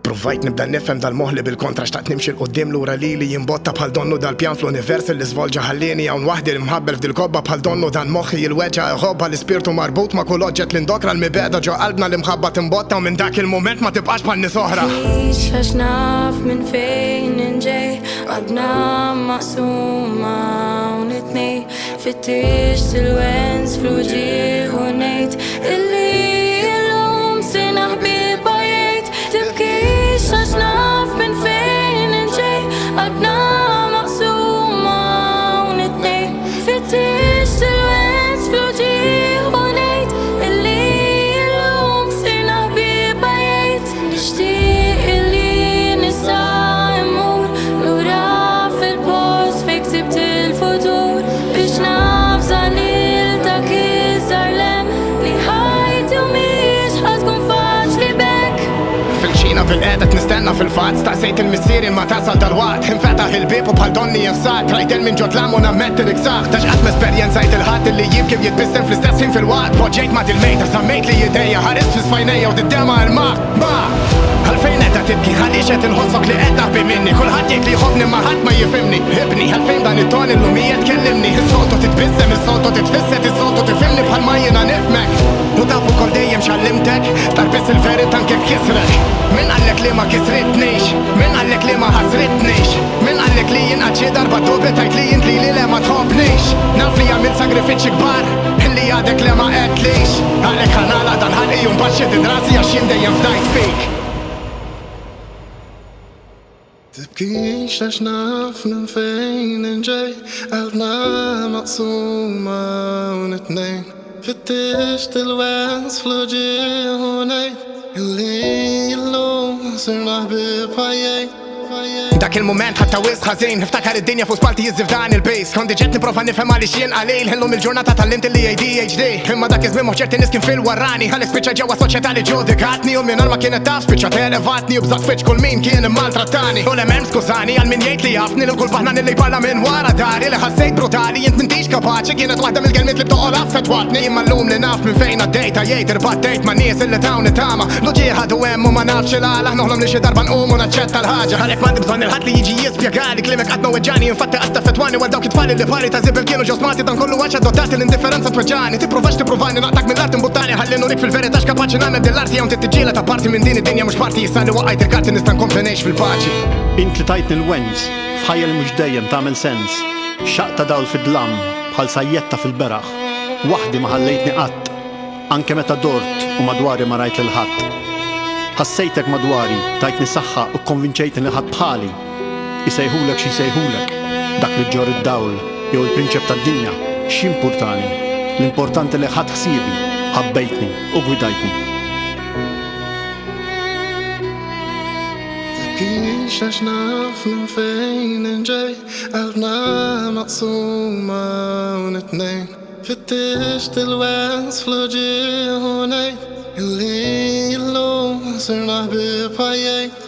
Provajt nibda nifhem dal-moħli bil-kontra xtaqt nimxi l-qoddim lura li jimbotta bħal donnu dal-pjan fl-univers li żvolġa ħallini hawn waħdi li mħabbel f'dil-kobba bħal donnu dan moħħi jilweġġa ħobba l-ispirtu marbut ma' kull oġġett li ndokra l-mibeda ġo qalbna li mħabba timbotta u minn dak il-mument ma tibqax bħal nies oħra. Għax naf minn fejn inġej qalbna maqsuma hawn it-tnejn fittix silwenz fl-uġieħ u ngħid illi llum se naħbib bajjejt tibkix għax naf minn fejn inġej qalbna maqsuma hawn it-tnejn fittix silwenz fl-uġieħ u ngħid illi llum se naħbib bajjejt nixtieq illi nista' immur lura fil-post fejn ksibt il-futur biex nafza lil dak iż-żarlem li ħajti mhix ħatkun faċli bekk. Fil-ċina bil-qedet nistenna fil-fatt staqsejt il-missieri ma tasal dal-waqt infetaħ il-bib u bħal donni jinfsat rajt minn ġod lam u nammetti li ksaħ tax qatt mesperjenzajt il-ħadd illi jibkim jitbissem fl-istess ħin fil-waqt poġġejt ma' dil-mejta sammejt li jidejja ħares fis-fajnejja u d-dema il-ma għalfejn qed tibki għaliex qed inħossok li qed taħbi minni kulħadd jgħid li jħobbni ma ħadd ma jifhimni ħibni għalfejn dan it-ton illum hija tkellimni is-soltu titbissem is-soltu titfisset is-soltu tifhimni bħal ma jiena nifhmek u tafu kol dejjem xallimtek star biss il-verità kif kisrek min qallek li ma kisritnix min qallek li ma ħasritnix min qallek li jien qatt xi darba dobi tajt li jint li le ma tħobbnix naf li għamilt sagrifiċċji kbar illi għadek li ma qedlix għalhekk ħanala dan ħalqi u mbagħad xeddid rasi għax jien dejjem fdajt fik. Tibkix għax naf minn fejn inġej qalbna maqsuma hawn it-tnejn fittix il-wens fl-uġieħ u ngħid illi llum sirna ħbieb ħajjejt. Dak il-moment ħatta wisq ħażin niftakar id-dinja fuq spalti jiżżif dan il-bejs kont ġiet nipprova nifhem għaliex jien qalil ħellhom il-ġurnata tal-int li ADHD imma dak iż-żmien mhux ċerti nies kien fil-warrani ħalli spiċċa ġewwa soċjetà li ġudikatni u mingħajr ma kienet taf spiċċa televatni u bżgħat fiċ kull min kien immaltrattani u l-hemm skużani għal min jgħid li jafni lil kull baħnan li jballa minn wara dari li ħassejt brutali jint m'intix kapaċi kienet waħda mill-kelmiet li btoqgħod affettwatni imma llum li naf minn fejn għaddejta jgħid irbattejt ma' nies illi tawni tama l-uġieħ ħadu hemm u ma nafx il-għala noħlom li xi darba nqum u naċċetta l-ħaġa għalhekk m'għandi bżonn il-ħadd li jiġi jispjegali klimek qatt ma weġġani infatti qasta fetwani għal dawk it-tfal li pari ta' żibel kienu ġosmati dan kollu għax adottati l-indifferenza tweġġani tippruvax tipprovani naqtak mill-art imbuttani ħalli nurik fil-verità x'kapaċi nagħmel dil-arti hawn tittiġġiela ta' parti minn din id-dinja mhux parti issa li waqgħet il-karti nista' nkompli ngħix fil-paċi. Int li tajtni l-wens f'ħajja li mhux dejjem tagħmel sens xaqta dawl fid-dlam bħal sajjetta fil-beraħ waħdi ma ħallejtni qatt anke meta dort u madwari ma rajt lil ħadd. Ħassejtek madwari, tajtni saħħa u konvinċejtni li ħadd bħali. Isejħulek xi jsejħulek, dak li ġor id-dawl jew il-prinċep tad-dinja x'impurtani. L-importanti li ħadd ħsiebi, ħabbejtni u gwidajtni. Tibkix għax naf minn fejn inġej qalbna maqsuma hawn it-tnejn fittix il-wens fl-uġieħ u ngħid illi llum sirna ħbieb ħajjejt.